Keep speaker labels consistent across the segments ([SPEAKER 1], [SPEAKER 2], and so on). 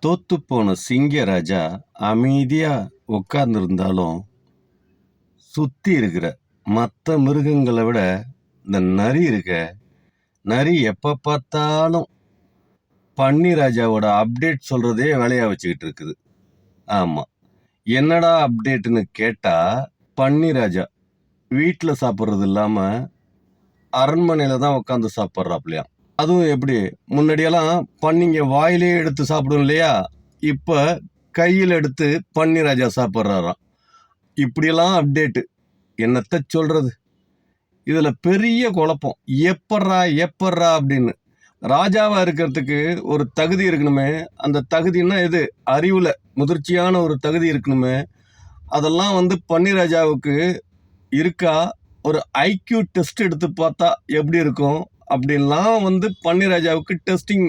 [SPEAKER 1] தோத்துப்போன சிங்கராஜா அமைதியா உட்கார்ந்திருந்தாலும், சுத்தி இருக்கிற மற்ற மிருகங்களை விட இந்த நரி இருக்க, நரி எப்ப பார்த்தாலும் பன்னிராஜாவோட அப்டேட் சொல்றதே வேலையா வச்சுக்கிட்டு இருக்குது. ஆமா, என்னடா அப்டேட்னு கேட்டா, பன்னிராஜா வீட்டுல சாப்பிட்றது இல்லாம அரண்மனையில தான் உட்காந்து சாப்பிட்றாப்லையாம். அதுவும் எப்படி, முன்னாடியெல்லாம் பன்னிங்க வாயிலே எடுத்து சாப்பிடும் இல்லையா, இப்ப கையில் எடுத்து பன்னிராஜா சாப்பிட்றாராம். இப்படியெல்லாம் அப்டேட்டு, என்னத்த சொல்றது. இதுல பெரிய குழப்பம். எப்பட்றா அப்படின்னு. ராஜாவா இருக்கிறதுக்கு ஒரு தகுதி இருக்கணுமே. அந்த தகுதின்னா எது? அறிவுல முதிர்ச்சியான ஒரு தகுதி இருக்கணுமே. அதெல்லாம் பன்னிராஜாவுக்கு இருக்கா? ஒரு ஐக்யூ டெஸ்ட் எடுத்து பார்த்தா எப்படி இருக்கும் அப்படின்லாம் பன்னிராஜாவுக்கு டெஸ்டிங்.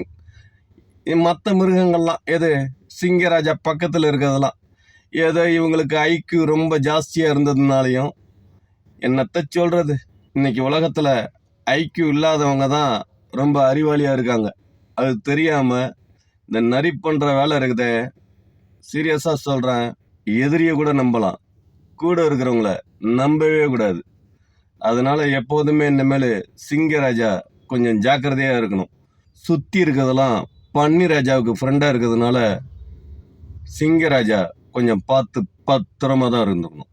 [SPEAKER 1] மற்ற மிருகங்கள்லாம் எது, சிங்கராஜா பக்கத்தில் இருக்கிறதெல்லாம் ஏதோ இவங்களுக்கு ஐக்யூ ரொம்ப ஜாஸ்தியா இருந்ததுனாலையும், என்னத்த சொல்றது, இன்னைக்கு உலகத்துல ஐக்யூ இல்லாதவங்க தான் ரொம்ப அறிவாளியா இருக்காங்க. அது தெரியாம இந்த நரி பண்ற வேலை இருக்குதே, சீரியஸா சொல்றேன், எதிரிய கூட நம்பலாம், கூட இருக்கிறவங்கள நம்பவே கூடாது. அதனால எப்போதுமே இனிமேல் சிங்கராஜா கொஞ்சம் ஜாக்கிரதையா இருக்கணும். சுத்தி இருக்கிறதெல்லாம் பன்னிராஜாவுக்கு ஃப்ரெண்டா இருக்கிறதுனால சிங்கராஜா கொஞ்சம் பார்த்து பத்திரமா தான் இருந்துக்கணும்.